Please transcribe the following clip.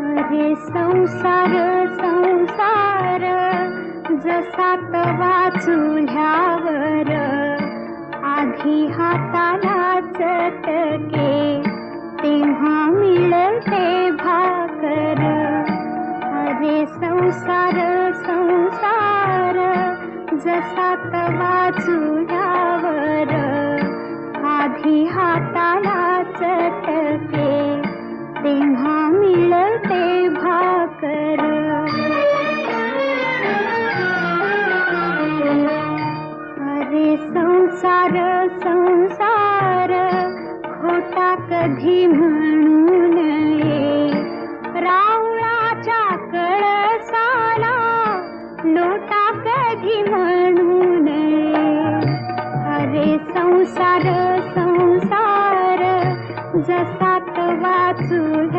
अरे संसार संसार जसा तवा चुल्यावर आधी हाताला चटके तेव्हा मिळते भाकर. अरे संसार संसार जसा तवा चुल्यावर आधी हाताला चटके तेव्हा मिळते भाकर. अरे संसार संसार खोटा कधी म्हणू नये, रावळाच्या कळसाला लोटा कधी म्हणू नये. अरे संसार संसार जसा तवा चुल्यावर